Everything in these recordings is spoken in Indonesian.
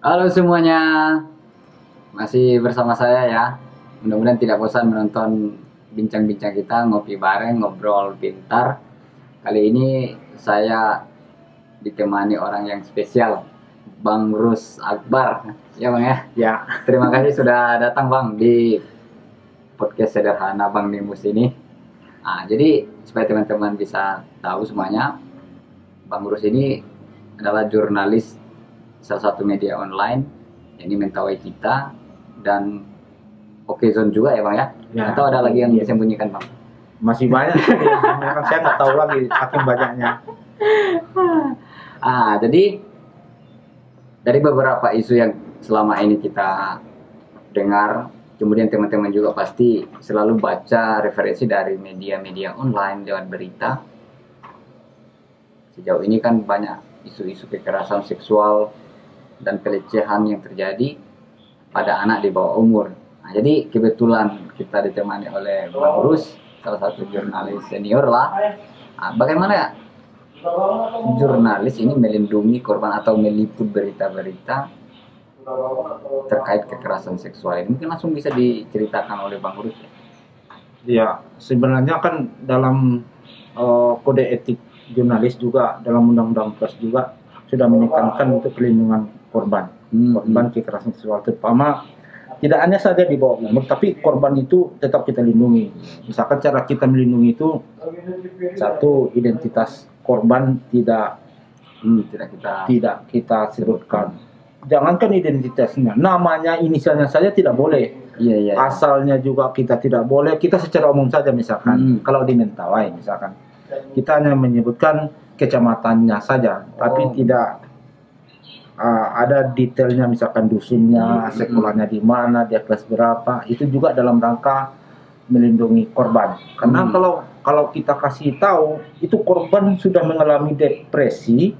Halo semuanya, masih bersama saya ya. Mudah-mudahan tidak bosan menonton bincang-bincang kita, ngopi bareng, ngobrol pintar. Kali ini saya ditemani orang yang spesial, Bang Rus Akbar. Ya Bang ya. Ya, Terima kasih sudah datang Bang di podcast sederhana Bang Nimus ini. Jadi supaya teman-teman bisa tahu semuanya, Bang Rus ini adalah jurnalis salah satu media online, ini Mentawai kita, dan Okezone juga ya Bang ya? ya. Atau ada lagi yang Iya. disembunyikan Bang? Masih banyak sih, kan saya nggak tahu lagi saking banyaknya. Jadi dari beberapa isu yang selama ini kita dengar, kemudian teman-teman juga pasti selalu baca referensi dari media-media online lewat berita. Sejauh ini kan banyak isu-isu kekerasan seksual dan pelecehan yang terjadi pada anak di bawah umur. Jadi kebetulan kita ditemani oleh Bang Rus, salah satu jurnalis senior lah. Bagaimana jurnalis ini melindungi korban atau meliput berita-berita terkait kekerasan seksual ini? Mungkin langsung bisa diceritakan oleh Bang Rus. Ya, sebenarnya kan dalam kode etik jurnalis juga, dalam undang-undang pers juga sudah menekankan untuk perlindungan korban kekerasan seksual, terutama tidak hanya saja di bawah umur, tapi korban itu tetap kita lindungi. Misalkan cara kita melindungi itu, satu, identitas korban tidak kita sebutkan. Jangankan identitasnya, namanya, inisialnya saja tidak boleh. Iya. Asalnya juga kita tidak boleh. Kita secara umum saja misalkan, kalau di Mentawai misalkan, kita hanya menyebutkan kecamatannya saja, tapi tidak ada detailnya, misalkan dusunnya, sekolahnya di mana, dia kelas berapa. Itu juga dalam rangka melindungi korban. Karena kalau kita kasih tahu, itu korban sudah mengalami depresi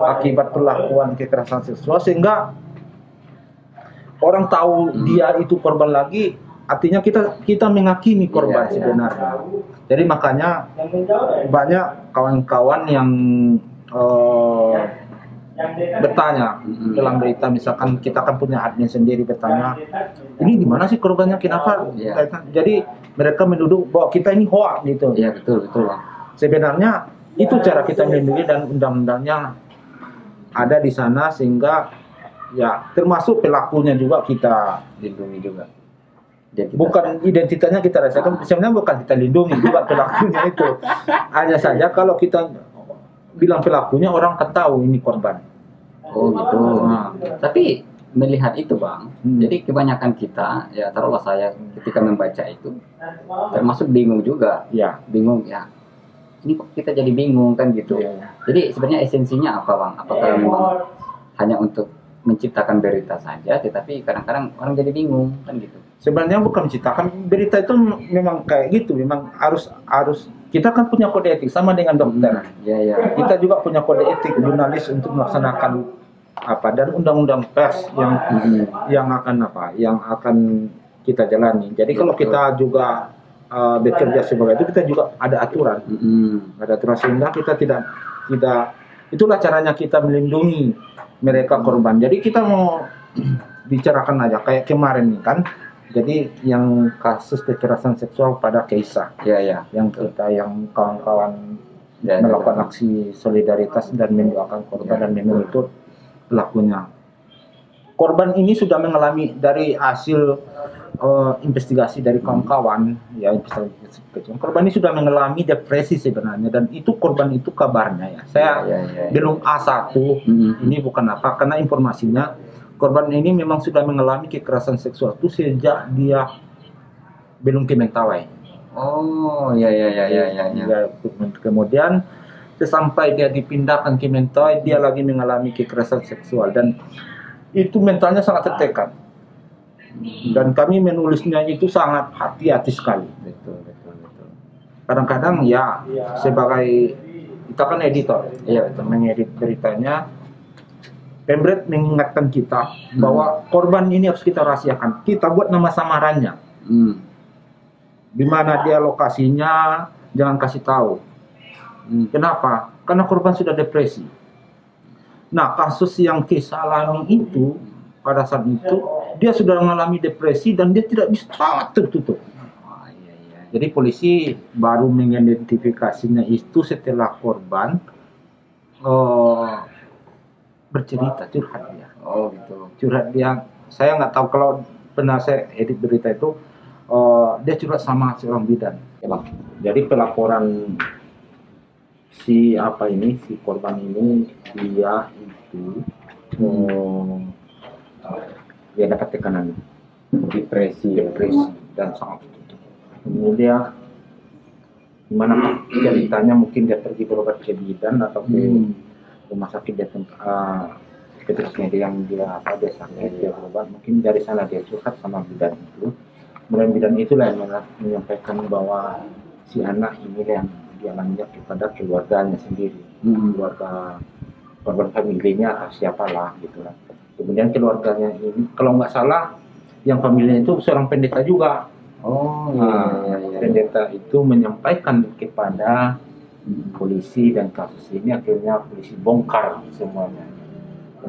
akibat perlakuan kekerasan seksual, sehingga orang tahu dia itu korban lagi, artinya kita menghakimi korban sebenarnya. Jadi makanya banyak kawan-kawan yang bertanya dalam berita, misalkan kita kan punya admin sendiri, bertanya, ini di mana sih korbannya, kenapa? Jadi mereka menuduh bahwa kita ini hoax gitu. Iya, betul. Sebenarnya itu cara kita melindungi, dan undang-undangnya ada di sana, sehingga ya termasuk pelakunya juga kita lindungi juga. Bukan identitasnya kita rasakan, sebenarnya bukan kita lindungi juga pelakunya itu. Hanya saja kalau kita bilang pelakunya, orang kan tahu ini korban. Oh gitu. Tapi melihat itu Bang, jadi kebanyakan kita, ya taruhlah saya ketika membaca itu, termasuk bingung juga. Ya, Bingung ya. Ini kok kita jadi bingung kan gitu. Jadi sebenarnya esensinya apa Bang? Apakah memang hanya untuk menciptakan berita saja, tetapi kadang-kadang orang jadi bingung kan gitu. Sebenarnya bukan menciptakan berita, itu memang kayak gitu, memang harus kita kan punya kode etik sama dengan dokter. Iya. Kita juga punya kode etik jurnalis untuk melaksanakan dan undang-undang pers yang akan kita jalani. Jadi kalau kita juga bekerja sebagai itu, kita juga ada aturan. Ada aturan, sehingga kita tidak itulah caranya kita melindungi mereka korban. Jadi kita mau bicarakan aja kayak kemarin nih kan. Jadi yang kasus kekerasan seksual pada Keisa, yang kawan-kawan melakukan aksi solidaritas dan mendoakan korban dan menuntut pelakunya. Korban ini sudah mengalami, dari hasil investigasi dari kawan-kawan, korban ini sudah mengalami depresi sebenarnya, dan itu korban itu kabarnya ya. Saya belum A1, ini bukan apa, karena informasinya korban ini memang sudah mengalami kekerasan seksual itu sejak dia belum ke Mentawai. Oh, iya. Kemudian sampai dia dipindahkan ke Mentawai, dia lagi mengalami kekerasan seksual, dan itu mentalnya sangat tertekan. Dan kami menulisnya itu sangat hati-hati sekali. Betul. Kadang-kadang ya sebagai kita kan editor, mengedit beritanya, Pemret mengingatkan kita bahwa korban ini harus kita rahasiakan. Kita buat nama samarannya. Di mana dia lokasinya, jangan kasih tahu. Kenapa? Karena korban sudah depresi. Nah, kasus yang Kesa alami itu pada saat itu dia sudah mengalami depresi dan dia tidak bisa tertutup. Oh, iya, iya. Jadi polisi baru mengidentifikasinya itu setelah korban bercerita, curhat dia. Oh gitu. Curhat dia. Saya nggak tahu, kalau pernah saya edit berita itu dia curhat sama seorang bidan. Ya, Bang. Jadi pelaporan si korban ini, dia itu dia dapat tekanan depresi dan sangat tertutup. Kemudian gimana Pak ceritanya, mungkin dia pergi berobat ke bidan atau ke rumah sakit dia ketika yang dia sakit dia berobat, mungkin dari sana dia curhat sama bidan itu. Kemudian bidan itulah yang menyampaikan bahwa si anak ini yang dialaminya kepada keluarganya sendiri, keluarga korban, familinya atau siapalah gitulah. Kemudian keluarganya ini, kalau nggak salah, yang familinya itu seorang pendeta juga. Oh iya. Pendeta itu menyampaikan kepada polisi, dan kasus ini akhirnya polisi bongkar semuanya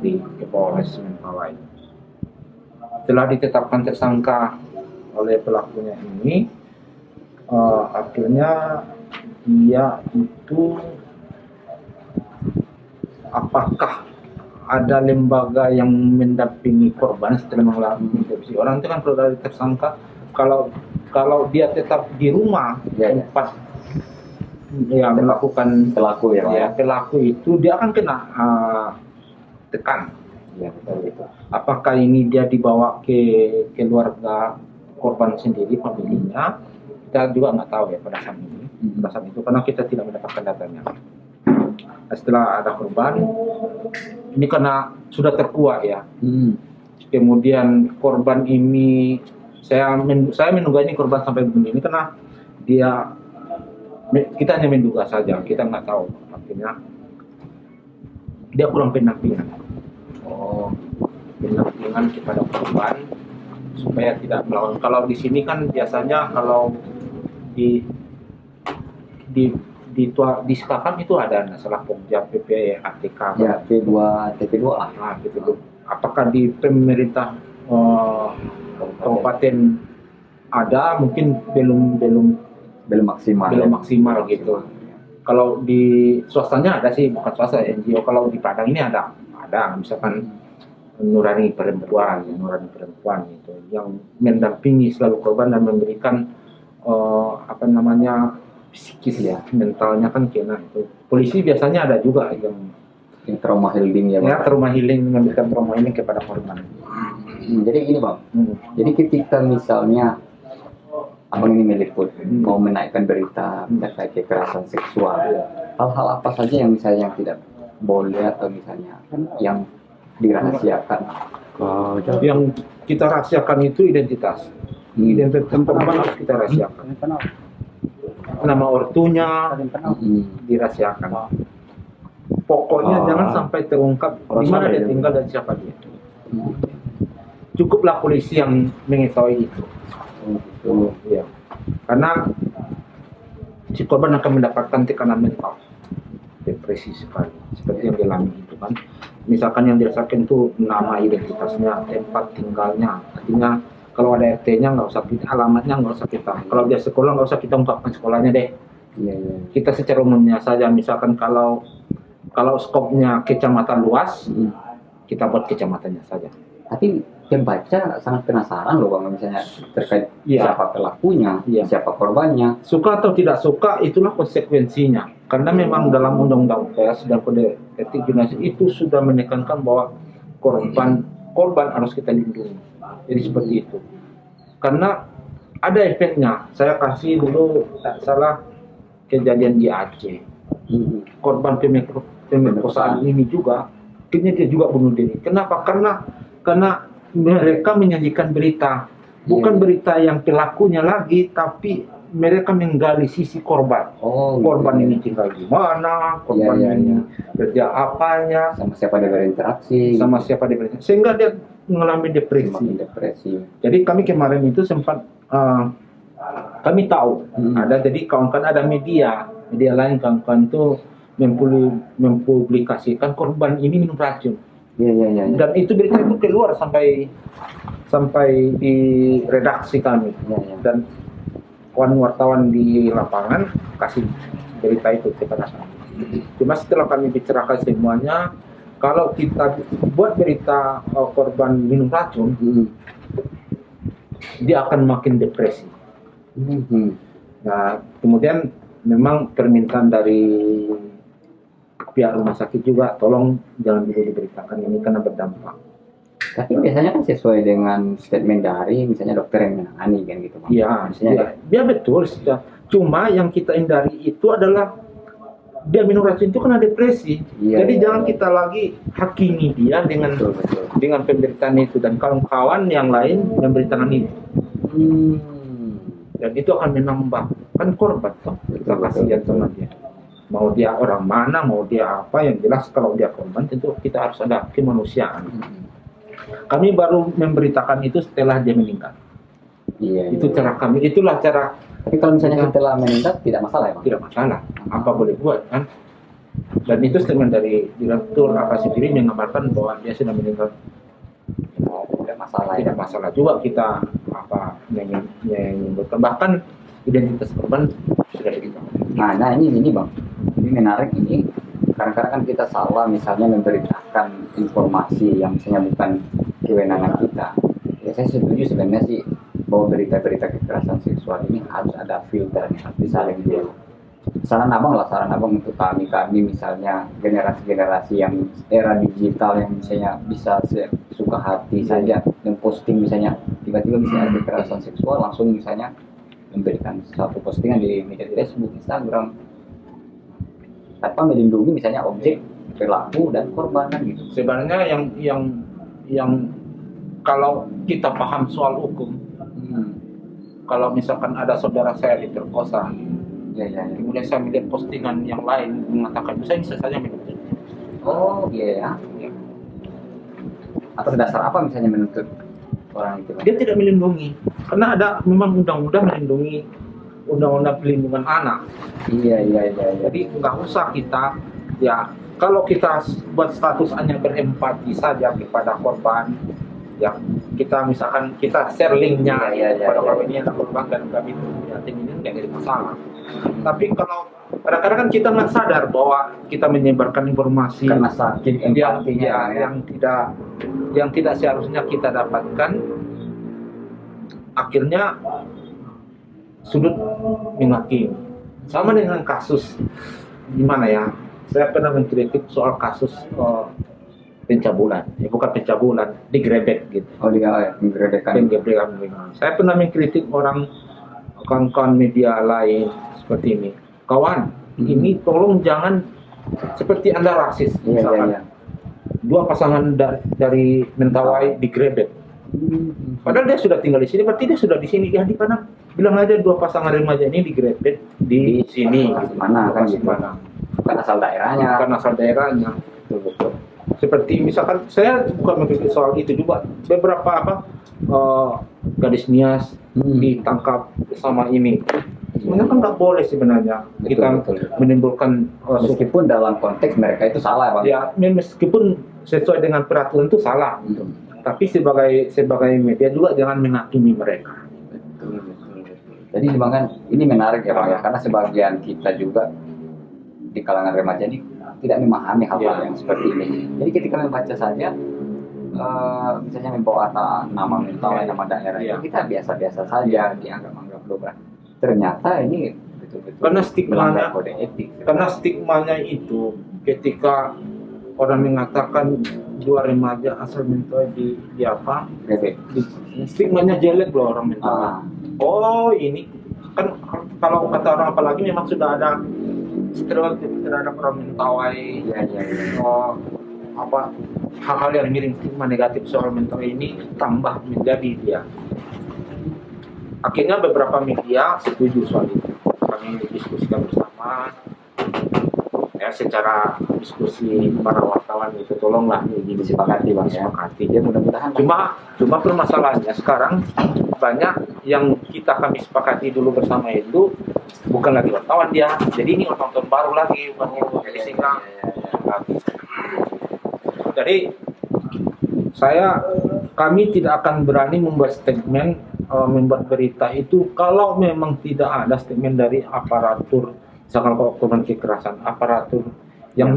di Polres Mentawai. Setelah ditetapkan tersangka oleh pelakunya ini, akhirnya dia itu, apakah ada lembaga yang mendampingi korban setelah mengalami depresi? Orang itu kan kalau dari tersangka, kalau dia tetap di rumah tempat melakukan pelaku pelaku itu, dia akan kena tekan. Ya, betul itu. Apakah ini dia dibawa ke keluarga korban sendiri, familinya? Kita juga nggak tahu ya pada saat ini. Pada saat itu karena kita tidak mendapatkan datanya. Setelah ada korban, ini karena sudah terkuak ya. Kemudian korban ini, saya menduga ini korban sampai bunuh ini karena kita hanya menduga saja, kita nggak tahu. Akhirnya dia kurang pendampingan. Pendampingan kepada korban supaya tidak melawan. Kalau di sini kan biasanya kalau disahkan itu ada masalah Pokja, PP, ATK, ya, TP2A. Nah, gitu. Apakah di pemerintah kabupaten ada, mungkin belum maksimal gitu. Kalau di swastanya ada sih, bukan swasta, NGO. Kalau di Padang ini ada misalkan Nurani Perempuan gitu, yang mendampingi selalu korban dan memberikan psikis ya, mentalnya kan kena itu. Polisi biasanya ada juga yang trauma healing ya, trauma healing, memberikan trauma healing kepada korban. Jadi gini Bang, jadi ketika misalnya abang ini meliput, mau menaikkan berita terkait kekerasan seksual, hal-hal apa saja yang misalnya yang tidak boleh atau misalnya yang dirahasiakan? Yang kita rahasiakan itu identitas. Identitas korban harus kita rahasiakan. Nama ortunya dirahasiakan. Pokoknya jangan sampai terungkap di mana dia tinggal dan siapa dia. Cukuplah polisi yang mengetahui itu. Ya. Karena si korban akan mendapatkan tekanan mental, depresi sekali, seperti yang dialami itu kan. Misalkan yang dirasakan itu nama identitasnya, tempat tinggalnya. Artinya kalau ada RT-nya nggak usah kita, alamatnya nggak usah kita. Kalau dia sekolah nggak usah kita ungkapkan sekolahnya deh. Kita secara umumnya saja. Misalkan kalau skopnya kecamatan luas, kita buat kecamatannya saja. Tapi pembaca sangat penasaran loh Bang, misalnya terkait siapa pelakunya, siapa korbannya. Suka atau tidak suka, itulah konsekuensinya. Karena memang dalam Undang-Undang Pers dan Kode Etik Jurnalistik itu sudah menekankan bahwa korban harus kita lindungi. Jadi seperti itu. Karena ada efeknya. Saya kasih dulu tak salah kejadian di Aceh. Korban pemerkosaan ini juga, akhirnya dia juga bunuh diri. Kenapa? Karena mereka menyajikan berita, bukan berita yang pelakunya lagi, tapi mereka menggali sisi korban. Korban ini tinggal di mana, korban ini kerja apanya, sama siapa dia berinteraksi, sehingga dia mengalami depresi. Jadi kami kemarin itu sempat kami tahu ada, jadi kawan-kawan ada media lain, kawan-kawan itu mempublikasikan korban ini minum racun. Iya. Dan itu berita itu keluar sampai di redaksi kami. Iya. Dan kawan wartawan di lapangan kasih berita itu kepada kami. Cuma setelah kami bicarakan semuanya, kalau kita buat berita korban minum racun, dia akan makin depresi. Nah, kemudian memang permintaan dari pihak rumah sakit juga, tolong jangan dulu diberitakan ini karena berdampak. Tapi biasanya kan sesuai dengan statement dari misalnya dokter yang menangani kan gitu, Bang. Iya, Misalnya ya betul. Cuma yang kita hindari itu adalah dia minum racun itu karena depresi. Iya, Jadi iya, jangan iya. kita lagi hakimi dia dengan betul. dengan pemberitaan itu, dan kawan-kawan yang lain memberitakan itu. Dan itu akan menambah kan korban toh. Kita kasihan sama dia. Mau dia orang mana, mau dia apa, yang jelas kalau dia korban tentu kita harus ada kemanusiaan. Kami baru memberitakan itu setelah dia meninggal. Iya. Itu iya. cara kami, itulah cara. Tapi kalau misalnya setelah meninggal tidak masalah ya, Bang? Tidak masalah, apa boleh buat kan. Dan itu statement dari Direktur Akasi Diri mengabarkan bahwa dia sudah meninggal. Tidak masalah Tidak ya. masalah juga kita menyebutkan, bahkan identitas korban sudah diketahui. Nah ini Bang, ini menarik ini. Kadang-kadang kan kita salah misalnya memberitakan informasi yang misalnya bukan kewenangan kita. Ya saya setuju sebenarnya sih bahwa berita-berita kekerasan seksual ini harus ada filternya, harus disaring dulu. Saran abang untuk kami misalnya generasi-generasi yang era digital yang misalnya bisa suka hati saja yang posting misalnya tiba-tiba misalnya ada kekerasan seksual langsung misalnya memberikan satu postingan di media Facebook, Instagram tanpa melindungi misalnya objek, pelaku dan korban kan gitu. Sebenarnya yang kalau kita paham soal hukum, kalau misalkan ada saudara saya diperkosa, Ya. kemudian saya melihat postingan yang lain mengatakan saya bisa saja menuntut. Oh iya ya. Atas dasar apa misalnya menuntut orang itu? Dia tidak melindungi, karena ada memang undang-undang melindungi, undang-undang pelindungan anak. Iya. Jadi nggak usah kita, ya kalau kita buat status hanya berempati saja kepada korban, ya kita misalkan kita share linknya Iya. kepada korban ini anak korban dan kami itu ini nggak ada masalah. Tapi kalau kadang-kadang kan kita nggak sadar bahwa kita menyebarkan informasi Karena sakit empatinya yang tidak seharusnya kita dapatkan, akhirnya sudut menghakimi. Sama dengan kasus gimana ya? Saya pernah mengkritik soal kasus pencabulan, bukan pencabulan, digrebek gitu. menggeredekan. Saya pernah mengkritik kawan-kawan media lain seperti ini. Kawan, ini tolong jangan seperti Anda rasis. Misalkan dua pasangan dari Mentawai digrebek. Padahal dia sudah tinggal di sini, berarti dia sudah di sini. Ya di mana? Bilang aja dua pasangan remaja ini digrebek di sini. Mana kan gitu. Mana? Bukan asal daerahnya. Bukan asal daerahnya. Betul. Seperti misalkan saya bukan mengkritik soal itu juga, beberapa gadis Nias ditangkap bersama ini. Sebenarnya kan nggak boleh sebenarnya kita menimbulkan meskipun dalam konteks mereka itu salah, Bang. Ya meskipun sesuai dengan peraturan itu salah. Tapi sebagai media juga jangan menghakimi mereka. Betul. Jadi Bang kan ini menarik ya Bang ya, karena sebagian kita juga di kalangan remaja ini tidak memahami hal-hal yang seperti ini. Jadi ketika membaca saja, misalnya membawa nama Mentawai, nama daerah, kita biasa-biasa saja, dianggap lumrah. Ternyata ini betul-betul karena stigmanya, kode etik. Karena stigmanya itu ketika orang mengatakan dua remaja asal Mentawai di apa? Stigmanya jelek loh orang Mentawai. Oh ini kan kalau kata orang apalagi memang sudah ada stereotip terhadap orang Mentawai. Oh, hal-hal yang miring stigma negatif soal Mentawai ini tambah menjadi dia. Akhirnya beberapa media setuju soal itu. Kami diskusikan bersama. Ya secara diskusi para wartawan itu tolonglah disepakati Bang ya. Ya mudah-mudahan. Cuma permasalahannya sekarang banyak yang kami sepakati dulu bersama itu bukan lagi wartawan dia, jadi ini wartawan baru lagi, bukan itu. Jadi sehingga jadi kami tidak akan berani membuat statement, membuat berita itu kalau memang tidak ada statement dari aparatur, misalkan kalau korban kekerasan, aparatur yang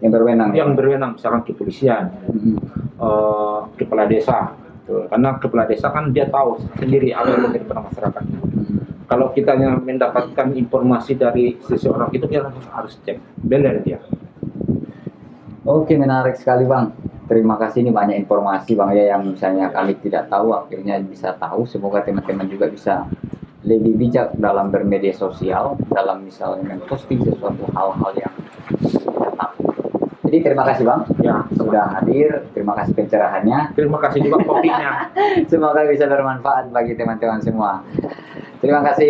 berwenang, misalkan kepolisian, kepala desa. Karena kepala desa kan dia tahu sendiri apa yang terjadi pada masyarakat. Kalau kita mendapatkan informasi dari seseorang itu kita harus cek benar dia. Oke, menarik sekali Bang. Terima kasih, ini banyak informasi Bang ya yang misalnya kami tidak tahu akhirnya bisa tahu. Semoga teman-teman juga bisa lebih bijak dalam bermedia sosial, dalam misalnya memposting sesuatu hal-hal yang tidak tahu. Jadi terima kasih Bang Ya, sudah hadir, terima kasih pencerahannya. terima kasih juga kopinya. Semoga bisa bermanfaat bagi teman-teman semua. Terima kasih.